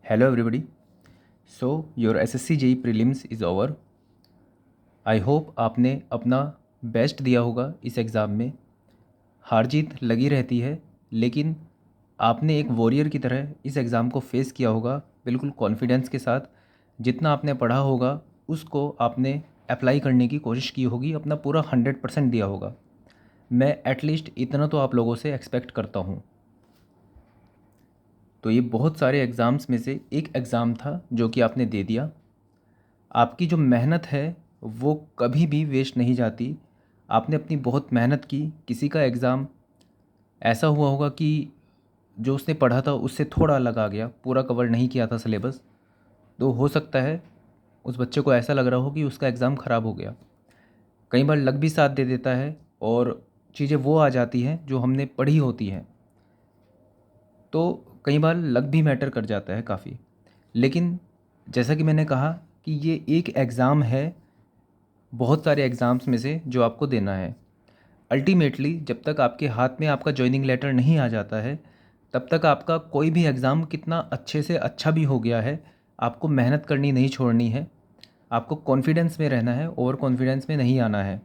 Hello everybody. So your SSC JEE prelims is over. I hope आपने अपना best दिया होगा इस एग्ज़ाम में। हार जीत लगी रहती है, लेकिन आपने एक वॉरियर की तरह इस एग्ज़ाम को फेस किया होगा बिल्कुल कॉन्फिडेंस के साथ। जितना आपने पढ़ा होगा उसको आपने अप्लाई करने की कोशिश की होगी, अपना पूरा 100% दिया होगा। मैं एटलीस्ट इतना तो आप लोगों से एक्सपेक्ट करता हूँ। तो ये बहुत सारे एग्ज़ाम्स में से एक एग्ज़ाम था जो कि आपने दे दिया। आपकी जो मेहनत है वो कभी भी वेस्ट नहीं जाती। आपने अपनी बहुत मेहनत की। किसी का एग्ज़ाम ऐसा हुआ होगा कि जो उसने पढ़ा था उससे थोड़ा अलग आ गया, पूरा कवर नहीं किया था सिलेबस, तो हो सकता है उस बच्चे को ऐसा लग रहा हो कि उसका एग्ज़ाम ख़राब हो गया। कई बार लक भी साथ दे देता है और चीज़ें वो आ जाती हैं जो हमने पढ़ी होती हैं, तो कई बार लक भी मैटर कर जाता है काफ़ी। लेकिन जैसा कि मैंने कहा कि ये एक एग्ज़ाम है बहुत सारे एग्ज़ाम्स में से जो आपको देना है। अल्टीमेटली जब तक आपके हाथ में आपका जॉइनिंग लेटर नहीं आ जाता है, तब तक आपका कोई भी एग्ज़ाम कितना अच्छे से अच्छा भी हो गया है, आपको मेहनत करनी नहीं छोड़नी है। आपको कॉन्फिडेंस में रहना है, ओवर कॉन्फिडेंस में नहीं आना है।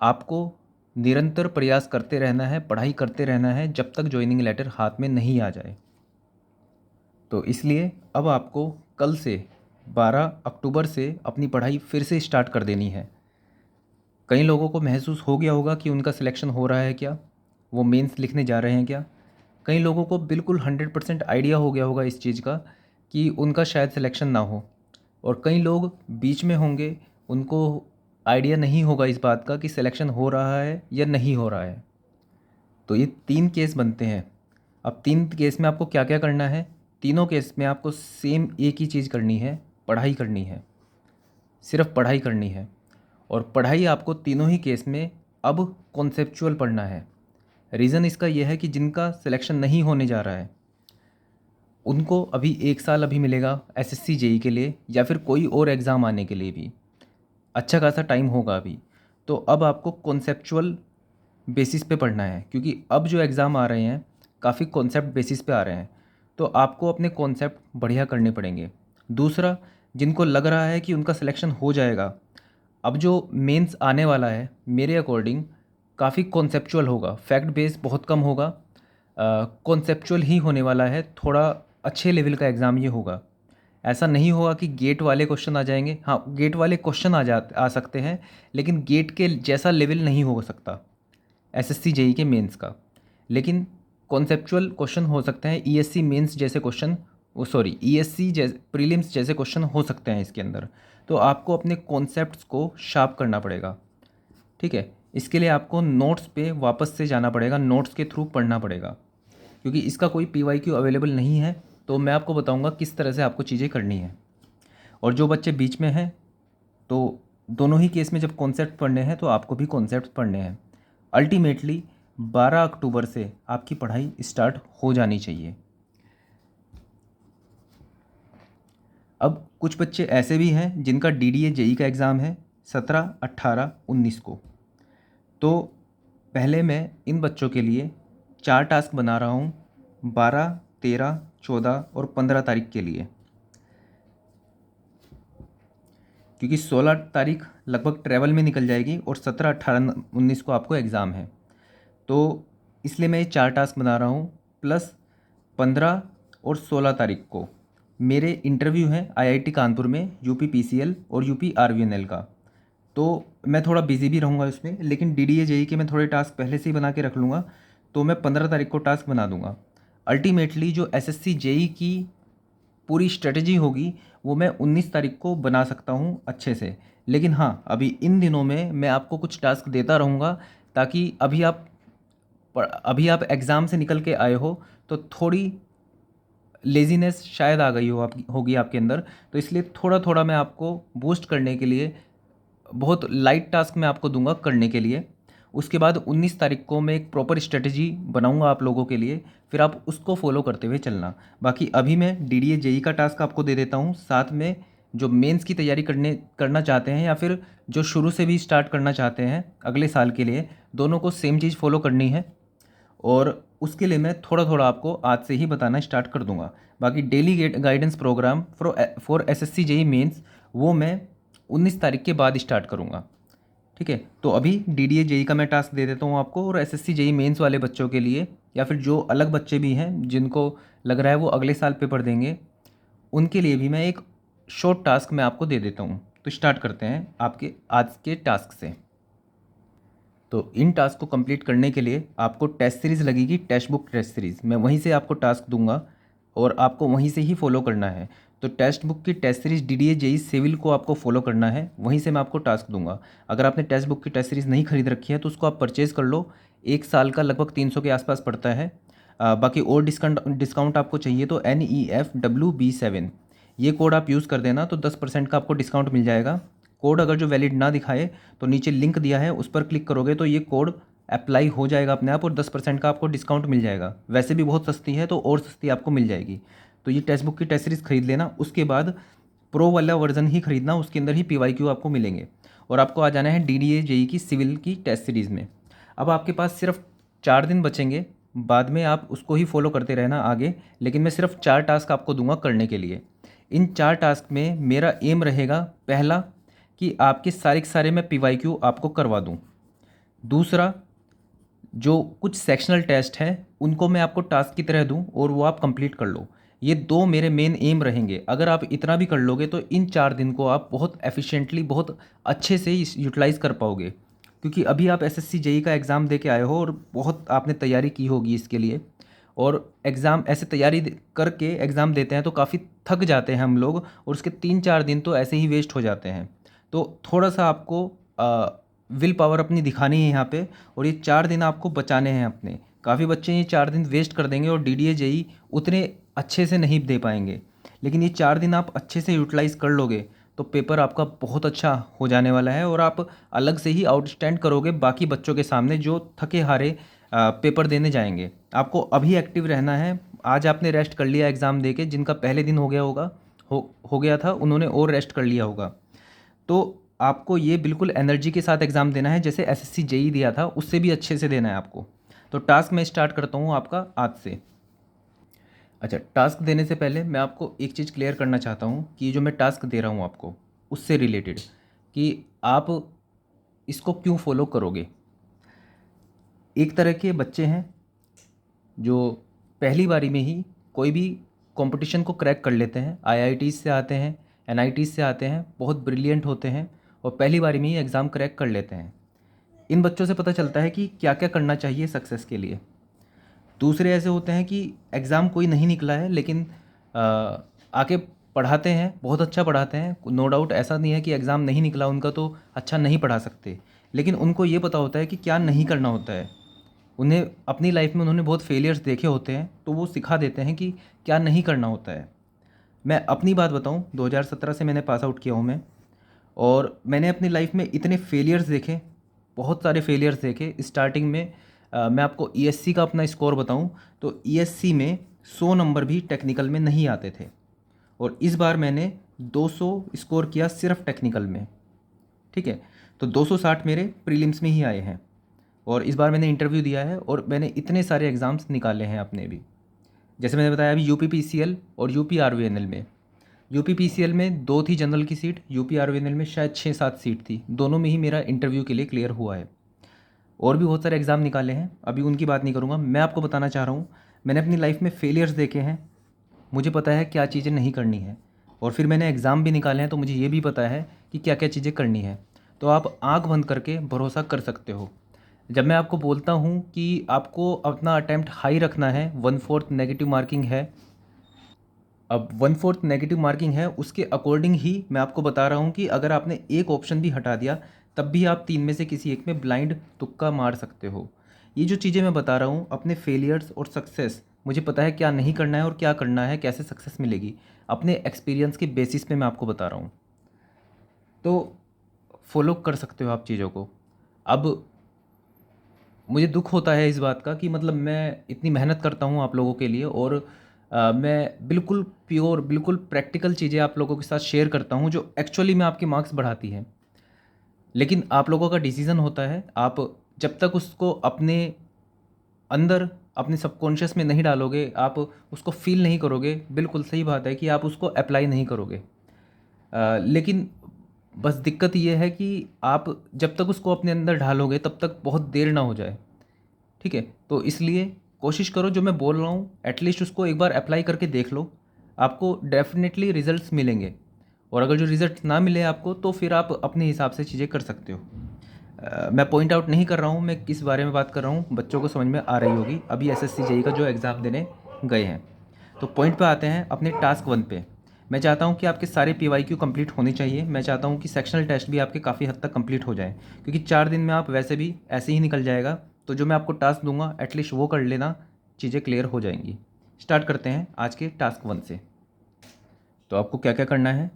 आपको निरंतर प्रयास करते रहना है, पढ़ाई करते रहना है जब तक जॉइनिंग लेटर हाथ में नहीं आ जाए। तो इसलिए अब आपको कल से 12 अक्टूबर से अपनी पढ़ाई फिर से स्टार्ट कर देनी है। कई लोगों को महसूस हो गया होगा कि उनका सिलेक्शन हो रहा है क्या, वो मेंस लिखने जा रहे हैं क्या। कई लोगों को बिल्कुल 100% आइडिया हो गया होगा इस चीज़ का कि उनका शायद सिलेक्शन ना हो, और कई लोग बीच में होंगे, उनको आइडिया नहीं होगा इस बात का कि सिलेक्शन हो रहा है या नहीं हो रहा है। तो ये 3 केस बनते हैं। अब 3 केस में आपको क्या क्या करना है? तीनों केस में आपको सेम एक ही चीज़ करनी है, पढ़ाई करनी है, सिर्फ पढ़ाई करनी है। और पढ़ाई आपको तीनों ही केस में अब कॉन्सेप्चुअल पढ़ना है। रीज़न इसका यह है कि जिनका सिलेक्शन नहीं होने जा रहा है उनको अभी 1 साल अभी मिलेगा एसएससी जेई के लिए, या फिर कोई और एग्ज़ाम आने के लिए भी अच्छा खासा टाइम होगा अभी। तो अब आपको कॉन्सेप्चुअल बेसिस पे पढ़ना है, क्योंकि अब जो एग्ज़ाम आ रहे हैं काफ़ी कॉन्सेप्ट बेसिस पे आ रहे हैं, तो आपको अपने कॉन्सेप्ट बढ़िया करने पड़ेंगे। दूसरा, जिनको लग रहा है कि उनका सिलेक्शन हो जाएगा, अब जो मेंस आने वाला है मेरे अकॉर्डिंग काफ़ी कॉन्सेप्चुअल होगा, फैक्ट बेस बहुत कम होगा, कॉन्सेप्चुअल ही होने वाला है। थोड़ा अच्छे लेवल का एग्ज़ाम ये होगा। ऐसा नहीं होगा कि गेट वाले क्वेश्चन आ जाएंगे। हाँ, गेट वाले क्वेश्चन आ सकते हैं, लेकिन गेट के जैसा लेवल नहीं हो सकता एसएससी जेई के मेंस का। लेकिन कॉन्सेप्चुअल क्वेश्चन हो सकते हैं, ईएससी मेंस जैसे क्वेश्चन, वो सॉरी ईएससी जैसे प्रीलिम्स जैसे क्वेश्चन हो सकते हैं इसके अंदर। तो आपको अपने कॉन्सेप्ट्स को शार्प करना पड़ेगा, ठीक है। इसके लिए आपको नोट्स पे वापस से जाना पड़ेगा, नोट्स के थ्रू पढ़ना पड़ेगा, क्योंकि इसका कोई पीवाईक्यू अवेलेबल नहीं है। तो मैं आपको बताऊंगा किस तरह से आपको चीज़ें करनी है। और जो बच्चे बीच में हैं, तो दोनों ही केस में जब कॉन्सेप्ट पढ़ने हैं तो आपको भी कॉन्सेप्ट पढ़ने हैं। अल्टीमेटली 12 अक्टूबर से आपकी पढ़ाई स्टार्ट हो जानी चाहिए। अब कुछ बच्चे ऐसे भी हैं जिनका डीडीए जेई का एग्ज़ाम है 17, 18, 19 को। तो पहले मैं इन बच्चों के लिए 4 टास्क बना रहा हूँ, 12, 13, 14 और 15 तारीख के लिए, क्योंकि 16 तारीख लगभग ट्रैवल में निकल जाएगी और 17, 18, 19 को आपको एग्ज़ाम है। तो इसलिए मैं ये 4 टास्क बना रहा हूँ, प्लस 15 और 16 तारीख को मेरे इंटरव्यू हैं आईआईटी कानपुर में, यूपी पीसीएल और यूपी आरवीएनएल का। तो मैं थोड़ा बिजी भी रहूँगा इसमें, लेकिन डीडीए जेई के मैं थोड़े टास्क पहले से ही बना के रख लूँगा, तो मैं 15 तारीख को टास्क बना दूँगा। अल्टीमेटली जो एसएससी जेई की पूरी स्ट्रेटजी होगी वो मैं 19 तारीख को बना सकता हूँ अच्छे से। लेकिन हाँ, अभी इन दिनों में मैं आपको कुछ टास्क देता रहूँगा, ताकि अभी आप एग्ज़ाम से निकल के आए हो तो थोड़ी लेज़ीनेस शायद आ गई होगी आपके अंदर। तो इसलिए थोड़ा थोड़ा मैं आपको बूस्ट करने के लिए बहुत लाइट टास्क मैं आपको दूंगा करने के लिए। उसके बाद 19 तारीख को मैं एक प्रॉपर स्ट्रेटजी बनाऊंगा आप लोगों के लिए, फिर आप उसको फॉलो करते हुए चलना। बाकी अभी मैं डीडीए जेई का टास्क आपको दे देता हूँ, साथ में जो मेंस की तैयारी करना चाहते हैं या फिर जो शुरू से भी स्टार्ट करना चाहते हैं अगले साल के लिए, दोनों को सेम चीज़ फॉलो करनी है। और उसके लिए मैं थोड़ा थोड़ा आपको आज से ही बताना स्टार्ट कर दूंगा। बाकी daily guidance program for SSC JE mains वो मैं 19 तारीख के बाद स्टार्ट करूंगा। ठीक है, तो अभी डीडीए जेई का मैं टास्क दे देता हूँ आपको, और एसएससी जेई मेंस वाले बच्चों के लिए या फिर जो अलग बच्चे भी हैं जिनको लग रहा है वो अगले साल पेपर देंगे, उनके लिए भी मैं एक शॉर्ट टास्क मैं आपको दे देता हूँ। तो स्टार्ट करते हैं आपके आज के टास्क से। तो इन टास्क को कंप्लीट करने के लिए आपको टेस्ट सीरीज़ लगेगी, टेक्स्ट बुक टेस्ट सीरीज़, मैं वहीं से आपको टास्क दूंगा और आपको वहीं से ही फॉलो करना है। तो टेक्स्ट बुक की test series DDA JE civil को आपको फॉलो करना है, वहीं से मैं आपको टास्क दूंगा। अगर आपने टेक्स्ट बुक की टेस्ट सीरीज़ नहीं खरीद रखी है तो उसको आप परचेज़ कर लो, 1 साल का लगभग 300 के आसपास पड़ता है। बाकी और डिस्काउंट आपको चाहिए तो NEFWB7 ये कोड आप यूज़ कर देना, तो 10% का आपको डिस्काउंट मिल जाएगा। कोड अगर जो वैलिड ना दिखाए तो नीचे लिंक दिया है उस पर क्लिक करोगे तो ये कोड अप्लाई हो जाएगा अपने आप, और 10% का आपको डिस्काउंट मिल जाएगा। वैसे भी बहुत सस्ती है तो और सस्ती आपको मिल जाएगी। तो ये टेक्स्ट बुक की टेस्ट सीरीज़ खरीद लेना, उसके बाद प्रो वाला वर्जन ही खरीदना, उसके अंदर ही PYQ आपको मिलेंगे। और आपको आ जाना है DDA जेई की सिविल की टेस्ट सीरीज़ में। अब आपके पास सिर्फ 4 दिन बचेंगे, बाद में आप उसको ही फॉलो करते रहना आगे, लेकिन मैं सिर्फ 4 टास्क आपको दूंगा करने के लिए। इन 4 टास्क में मेरा एम रहेगा, पहला कि आपके सारे के सारे मैं PYQ आपको करवा दूं। दूसरा, जो कुछ सेक्शनल टेस्ट हैं उनको मैं आपको टास्क की तरह दूं और वो आप कंप्लीट कर लो। ये 2 मेरे मेन एम रहेंगे। अगर आप इतना भी कर लोगे तो इन 4 दिन को आप बहुत एफिशिएंटली, बहुत अच्छे से यूटिलाइज़ कर पाओगे, क्योंकि अभी आप एसएससी जेई का एग्ज़ाम दे के आए हो और बहुत आपने तैयारी की होगी इसके लिए। और एग्ज़ाम ऐसे तैयारी करके एग्ज़ाम देते हैं तो काफ़ी थक जाते हैं हम लोग, और उसके 3-4 दिन तो ऐसे ही वेस्ट हो जाते हैं। तो थोड़ा सा आपको विल पावर अपनी दिखानी है यहाँ पे, और ये 4 दिन आपको बचाने हैं अपने। काफ़ी बच्चे ये 4 दिन वेस्ट कर देंगे और डीडीए जेई उतने अच्छे से नहीं दे पाएंगे, लेकिन ये 4 दिन आप अच्छे से यूटिलाइज़ कर लोगे तो पेपर आपका बहुत अच्छा हो जाने वाला है, और आप अलग से ही आउटस्टैंड करोगे बाकी बच्चों के सामने जो थके हारे पेपर देने जाएंगे। आपको अभी एक्टिव रहना है। आज आपने रेस्ट कर लिया एग्ज़ाम दे के, जिनका पहले दिन हो गया होगा, हो गया था, उन्होंने और रेस्ट कर लिया होगा। तो आपको ये बिल्कुल एनर्जी के साथ एग्ज़ाम देना है, जैसे एसएससी जेई दिया था उससे भी अच्छे से देना है आपको। तो टास्क मैं स्टार्ट करता हूँ आपका आज से। अच्छा, टास्क देने से पहले मैं आपको एक चीज़ क्लियर करना चाहता हूँ कि जो मैं टास्क दे रहा हूँ आपको उससे रिलेटेड, कि आप इसको क्यों फॉलो करोगे। एक तरह के बच्चे हैं जो पहली बारी में ही कोई भी कंपटीशन को क्रैक कर लेते हैं, IITs से आते हैं, NITs से आते हैं, बहुत ब्रिलियंट होते हैं और पहली बारी में ही एग्ज़ाम क्रैक कर लेते हैं। इन बच्चों से पता चलता है कि क्या क्या करना चाहिए सक्सेस के लिए। दूसरे ऐसे होते हैं कि एग्ज़ाम कोई नहीं निकला है लेकिन आके पढ़ाते हैं, बहुत अच्छा पढ़ाते हैं, नो डाउट, ऐसा नहीं है कि एग्ज़ाम नहीं निकला उनका तो अच्छा नहीं पढ़ा सकते, लेकिन उनको ये पता होता है कि क्या नहीं करना होता है। उन्हें अपनी लाइफ में उन्होंने बहुत फेलियर्स देखे होते हैं, तो वो सिखा देते हैं कि क्या नहीं करना होता है। मैं अपनी बात बताऊं, 2017 से मैंने पास आउट किया हूं मैं, और मैंने अपनी लाइफ में इतने फेलियर्स देखे, बहुत सारे फेलियर्स देखे। स्टार्टिंग में मैं आपको ESC का अपना स्कोर बताऊं तो ESC में 100 नंबर भी टेक्निकल में नहीं आते थे, और इस बार मैंने 200 स्कोर किया सिर्फ टेक्निकल में। ठीक है, तो 260 मेरे प्रीलिम्स में ही आए हैं, और इस बार मैंने इंटरव्यू दिया है और मैंने इतने सारे एग्ज़ाम्स निकाले हैं अपने भी। जैसे मैंने बताया अभी UP PCL और UP RVNL में, UP PCL में 2 थी जनरल की सीट, UP RVNL में शायद 6-7 सीट थी, दोनों में ही मेरा इंटरव्यू के लिए क्लियर हुआ है। और भी बहुत सारे एग्ज़ाम निकाले हैं, अभी उनकी बात नहीं करूँगा। मैं आपको बताना चाह रहा हूँ, मैंने अपनी लाइफ में फेलियर्स देखे हैं, मुझे पता है क्या चीज़ें नहीं करनी है, और फिर मैंने एग्ज़ाम भी निकाले हैं तो मुझे ये भी पता है कि क्या क्या चीज़ें करनी है। तो आप आंख बंद करके भरोसा कर सकते हो। जब मैं आपको बोलता हूँ कि आपको अपना अटैम्प्ट हाई रखना है, 1/4 नेगेटिव मार्किंग है, अब 1/4 नेगेटिव मार्किंग है, उसके अकॉर्डिंग ही मैं आपको बता रहा हूँ कि अगर आपने एक ऑप्शन भी हटा दिया तब भी आप 3 में से किसी एक में ब्लाइंड तुक्का मार सकते हो। ये जो चीज़ें मैं बता रहा हूँ, अपने फेलियर्स और सक्सेस, मुझे पता है क्या नहीं करना है और क्या करना है, कैसे सक्सेस मिलेगी, अपने एक्सपीरियंस के बेसिस पे मैं आपको बता रहा हूँ। तो फॉलो कर सकते हो आप चीज़ों को। अब मुझे दुख होता है इस बात का कि मतलब मैं इतनी मेहनत करता हूँ आप लोगों के लिए, और मैं बिल्कुल प्योर, बिल्कुल प्रैक्टिकल चीज़ें आप लोगों के साथ शेयर करता हूँ जो एक्चुअली में आपके मार्क्स बढ़ाती हैं। लेकिन आप लोगों का डिसीज़न होता है, आप जब तक उसको अपने अंदर अपने सबकॉन्शियस में नहीं डालोगे, आप उसको फील नहीं करोगे, बिल्कुल सही बात है कि आप उसको अप्लाई नहीं करोगे। लेकिन बस दिक्कत ये है कि आप जब तक उसको अपने अंदर ढालोगे तब तक बहुत देर ना हो जाए। ठीक है, तो इसलिए कोशिश करो जो मैं बोल रहा हूँ एटलीस्ट उसको एक बार अप्लाई करके देख लो, आपको डेफिनेटली रिजल्ट्स मिलेंगे। और अगर जो रिजल्ट ना मिले आपको तो फिर आप अपने हिसाब से चीज़ें कर सकते हो। मैं पॉइंट आउट नहीं कर रहा हूँ, मैं किस बारे में बात कर रहा हूँ बच्चों को समझ में आ रही होगी, अभी एसएससी जेई का जो एग्ज़ाम देने गए हैं। तो पॉइंट पे आते हैं अपने टास्क 1 पे। मैं चाहता हूँ कि आपके सारे पीवाईक्यू कंप्लीट होने चाहिए। मैं चाहता हूँ कि सेक्शनल टेस्ट भी आपके काफ़ी हद तक कंप्लीट हो जाए, क्योंकि 4 दिन में आप वैसे भी ऐसे ही निकल जाएगा। तो जो मैं आपको टास्क दूंगा एटलीस्ट वो कर लेना, चीज़ें क्लियर हो जाएंगी। स्टार्ट करते हैं आज के टास्क 1 से। तो आपको क्या क्या करना है,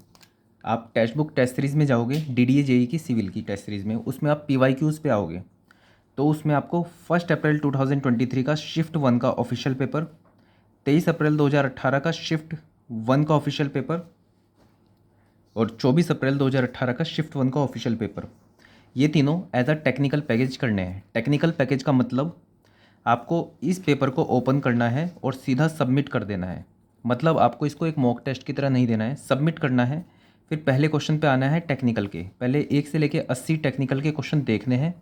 आप टेक्स्ट बुक टेस्ट सीरीज़ में जाओगे, डीडीए जेई की सिविल की टेस्ट सीरीज़ में, उसमें आप पीवाईक्यूज़ पे आओगे। तो उसमें आपको 1 अप्रैल 2023 का शिफ्ट 1 का ऑफिशियल पेपर, 23 अप्रैल 2018 का शिफ्ट 1 का ऑफिशियल पेपर और 24 अप्रैल 2018 का शिफ्ट 1 का ऑफिशियल पेपर, ये तीनों एज अ टेक्निकल पैकेज करने हैं। टेक्निकल पैकेज का मतलब आपको इस पेपर को ओपन करना है और सीधा सबमिट कर देना है। मतलब आपको इसको एक मॉक टेस्ट की तरह नहीं देना है, सबमिट करना है। फिर पहले क्वेश्चन पे आना है टेक्निकल के, पहले 1 से लेके 80 टेक्निकल के क्वेश्चन देखने हैं।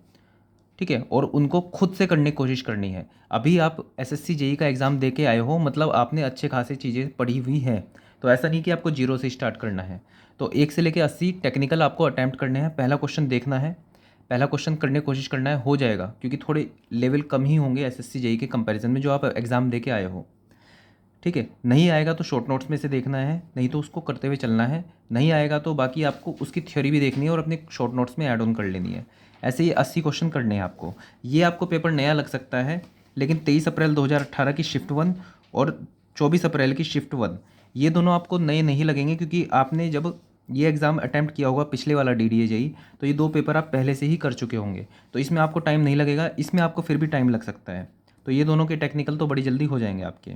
ठीक है, और उनको खुद से करने की कोशिश करनी है। अभी आप एसएससी जेई का एग्ज़ाम दे के आए हो, मतलब आपने अच्छे खासे चीज़ें पढ़ी हुई हैं। तो ऐसा नहीं कि आपको जीरो से स्टार्ट करना है। तो 1 से लेके 80 टेक्निकल आपको अटैम्प्ट करने हैं। पहला क्वेश्चन देखना है, पहला क्वेश्चन करने की कोशिश करना है, हो जाएगा, क्योंकि थोड़े लेवल कम ही होंगे एसएससी जेई के कंपैरिजन में जो आप एग्ज़ाम दे के आए हो। ठीक है, नहीं आएगा तो शॉर्ट नोट्स में से देखना है, नहीं तो उसको करते हुए चलना है। नहीं आएगा तो बाकी आपको उसकी थ्योरी भी देखनी है और अपने शॉर्ट नोट्स में ऐड ऑन कर लेनी है। ऐसे ये 80 क्वेश्चन करने हैं आपको। ये आपको पेपर नया लग सकता है, लेकिन 23 अप्रैल 2018 की शिफ्ट 1 और 24 अप्रैल की शिफ्ट 1, ये दोनों आपको नए नहीं लगेंगे, क्योंकि आपने जब ये एग्ज़ाम अटैम्प्ट किया होगा पिछले वाला डीडीए जेई, तो ये 2 पेपर आप पहले से ही कर चुके होंगे। तो इसमें आपको टाइम नहीं लगेगा, इसमें आपको फिर भी टाइम लग सकता है। तो ये दोनों के टेक्निकल तो बड़ी जल्दी हो जाएंगे आपके।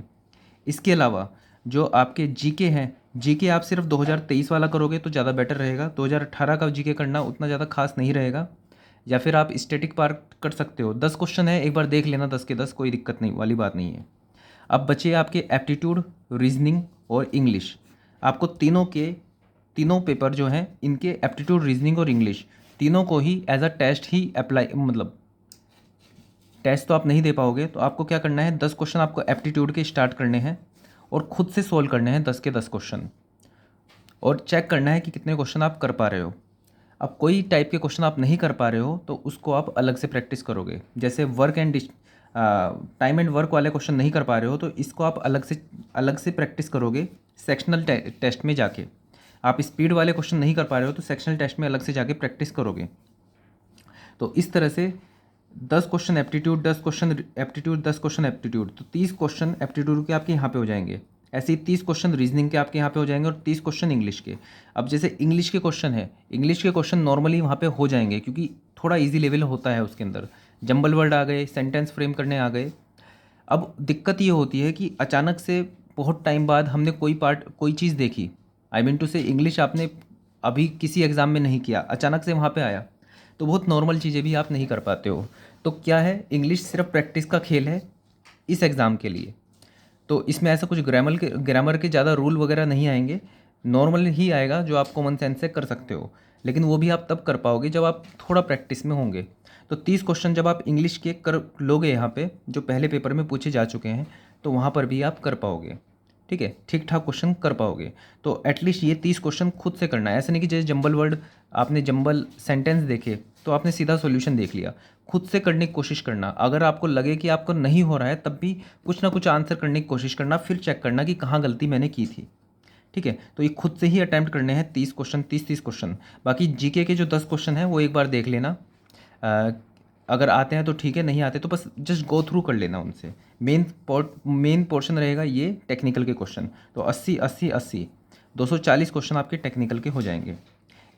इसके अलावा जो आपके जीके हैं, जीके आप सिर्फ 2023 वाला करोगे तो ज़्यादा बेटर रहेगा। 2018 का जीके करना उतना ज़्यादा खास नहीं रहेगा। या फिर आप स्टैटिक पार्ट कर सकते हो, 10 क्वेश्चन है, एक बार देख लेना 10 के 10, कोई दिक्कत नहीं वाली बात नहीं है। अब बचे आपके एप्टीट्यूड, रीजनिंग और इंग्लिश। आपको तीनों पेपर जो हैं इनके एप्टीट्यूड, रीजनिंग और इंग्लिश तीनों को ही एज अ टेस्ट ही अप्लाई, मतलब टेस्ट तो आप नहीं दे पाओगे। तो आपको क्या करना है, 10 क्वेश्चन आपको एप्टीट्यूड के स्टार्ट करने हैं और खुद से सोल्व करने हैं 10 के 10 क्वेश्चन, और चेक करना है कि कितने क्वेश्चन आप कर पा रहे हो। अब कोई टाइप के क्वेश्चन आप नहीं कर पा रहे हो तो उसको आप अलग से प्रैक्टिस करोगे। जैसे work and time and work वाले क्वेश्चन नहीं कर पा रहे हो तो इसको आप अलग से प्रैक्टिस करोगे सेक्शनल टेस्ट में जाके। आप स्पीड वाले क्वेश्चन नहीं कर पा रहे हो तो सेक्शनल टेस्ट में अलग से जाके प्रैक्टिस करोगे। तो इस तरह से 10 question aptitude, 10 question aptitude, 10 question aptitude, तो 30 क्वेश्चन एप्टीट्यूड के आपके यहाँ पे हो जाएंगे। ऐसे ही 30 क्वेश्चन रीजनिंग के आपके यहाँ पे हो जाएंगे और 30 क्वेश्चन इंग्लिश के। अब जैसे इंग्लिश के क्वेश्चन है, इंग्लिश के क्वेश्चन नॉर्मली वहाँ पे हो जाएंगे, क्योंकि थोड़ा ईजी लेवल होता है उसके अंदर। जंबल वर्ड आ गए, सेंटेंस फ्रेम करने आ गए। अब दिक्कत ये होती है कि अचानक से बहुत टाइम बाद हमने कोई चीज़ देखी, आई मीन टू से इंग्लिश आपने अभी किसी एग्ज़ाम में नहीं किया, अचानक से वहाँ पे आया, तो बहुत नॉर्मल चीज़ें भी आप नहीं कर पाते हो। तो क्या है, इंग्लिश सिर्फ प्रैक्टिस का खेल है इस एग्ज़ाम के लिए। तो इसमें ऐसा कुछ ग्रामर के ज़्यादा रूल वगैरह नहीं आएंगे, नॉर्मल ही आएगा जो आप कॉमन सेंस से कर सकते हो। लेकिन वो भी आप तब कर पाओगे जब आप थोड़ा प्रैक्टिस में होंगे। तो 30 क्वेश्चन जब आप इंग्लिश के कर लोगे यहाँ पे, जो पहले पेपर में पूछे जा चुके हैं, तो वहाँ पर भी आप कर पाओगे। ठीक है, ठीक ठाक क्वेश्चन कर पाओगे। तो एटलीस्ट ये 30 क्वेश्चन खुद से करना है। ऐसा नहीं कि जैसे जंबल वर्ड, आपने जंबल सेंटेंस देखे तो आपने सीधा सॉल्यूशन देख लिया। खुद से करने की कोशिश करना। अगर आपको लगे कि आपको नहीं हो रहा है तब भी कुछ ना कुछ आंसर करने की कोशिश करना, फिर चेक करना कि कहाँ गलती मैंने की थी। ठीक है, तो ये खुद से ही अटैम्प्ट करने हैं 30 क्वेश्चन, 30 क्वेश्चन। बाकी जीके के जो 10 क्वेश्चन हैं वो एक बार देख लेना। अगर आते हैं तो ठीक है, नहीं आते तो बस जस्ट गो थ्रू कर लेना उनसे। मेन पोर्शन रहेगा ये टेक्निकल के क्वेश्चन। तो 80 80 80 240 क्वेश्चन आपके टेक्निकल के हो जाएंगे।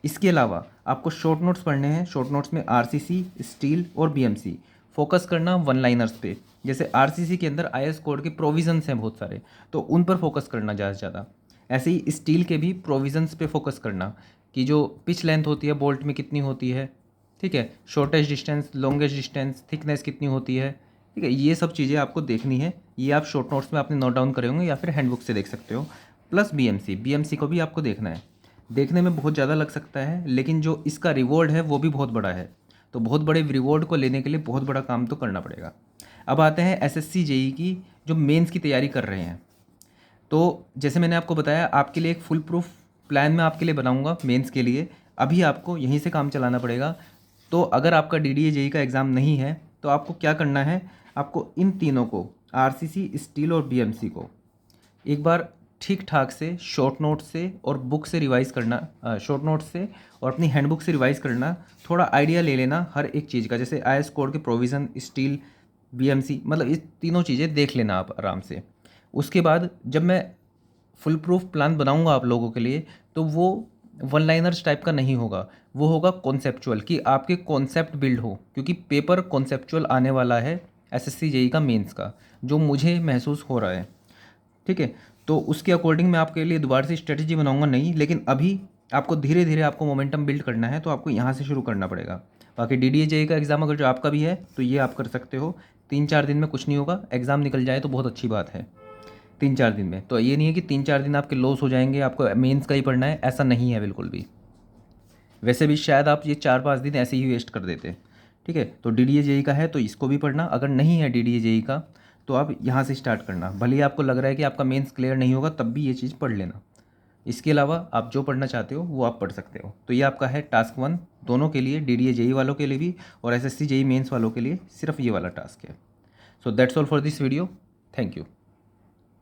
इसके अलावा आपको शॉर्ट नोट्स पढ़ने हैं। शॉर्ट नोट्स में आरसीसी, स्टील और बीएमसी। फोकस करना वन लाइनर्स पे। जैसे आरसीसी के अंदर आईएस कोड के प्रोविजंस हैं बहुत सारे, तो उन पर फोकस करना ज़्यादा से ज़्यादा। ऐसे ही स्टील के भी प्रोविजंस पे फोकस करना, कि जो पिच लेंथ होती है बोल्ट में कितनी होती है, ठीक है, shortest distance, longest distance, thickness कितनी होती है, ठीक है, ये सब चीज़ें आपको देखनी है। ये आप शॉर्ट नोट्स में आपने नोट डाउन करे होंगे या फिर हैंडबुक से देख सकते हो। प्लस बीएमसी को भी आपको देखना है। देखने में बहुत ज़्यादा लग सकता है, लेकिन जो इसका रिवॉर्ड है वो भी बहुत बड़ा है। तो बहुत बड़े रिवॉर्ड को लेने के लिए बहुत बड़ा काम तो करना पड़ेगा। अब आते हैं एसएससी जेई की जो मेंस की तैयारी कर रहे हैं। तो जैसे मैंने आपको बताया, आपके लिए एक फुल प्रूफ प्लान मैं आपके लिए बनाऊंगा मेंस के लिए। अभी आपको यहीं से काम चलाना पड़ेगा। तो अगर आपका डीडीए जेई का एग्ज़ाम नहीं है तो आपको क्या करना है, आपको इन तीनों को, आरसीसी, स्टील और बीएमसी को एक बार ठीक ठाक से शॉर्ट नोट से और बुक से रिवाइज करना, शॉर्ट नोट से और अपनी हैंडबुक से रिवाइज करना। थोड़ा आइडिया ले लेना हर एक चीज़ का, जैसे आईएएस कोड के प्रोविज़न, स्टील, बीएमसी, मतलब इस तीनों चीज़ें देख लेना आप आराम से। उसके बाद जब मैं फुल प्रूफ प्लान बनाऊंगा आप लोगों के लिए, तो वो वन लाइनर्स टाइप का नहीं होगा, वो होगा कॉन्सेप्चुअल, कि आपके कॉन्सेप्ट बिल्ड हो, क्योंकि पेपर कॉन्सेप्चुअल आने वाला है एसएससी जेई का मेंस का, जो मुझे महसूस हो रहा है। ठीक है, तो उसके अकॉर्डिंग मैं आपके लिए दोबारा से स्ट्रेटजी बनाऊंगा नहीं, लेकिन अभी आपको धीरे धीरे आपको मोमेंटम बिल्ड करना है, तो आपको यहाँ से शुरू करना पड़ेगा। बाकी डीडीए जेई का एग्ज़ाम अगर जो आपका भी है तो ये आप कर सकते हो। 3-4 दिन में कुछ नहीं होगा, एग्ज़ाम निकल जाए तो बहुत अच्छी बात है। 3-4 दिन में, तो ये नहीं है कि 3-4 दिन आपके लॉस हो जाएंगे, आपको मेंस का ही पढ़ना है, ऐसा नहीं है बिल्कुल भी। वैसे भी शायद आप ये 4-5 दिन ऐसे ही वेस्ट कर देते। ठीक है, तो डीडीए जेई का है तो इसको भी पढ़ना, अगर नहीं है डीडीए जेई का तो आप यहाँ से स्टार्ट करना। भले ही आपको लग रहा है कि आपका मेंस क्लियर नहीं होगा, तब भी ये चीज़ पढ़ लेना। इसके अलावा आप जो पढ़ना चाहते हो वो आप पढ़ सकते हो। तो ये आपका है टास्क 1, दोनों के लिए, डीडीए जेई वालों के लिए भी और एसएससी जेई मेंस वालों के लिए सिर्फ ये वाला टास्क है। So that's all for this video. Thank you.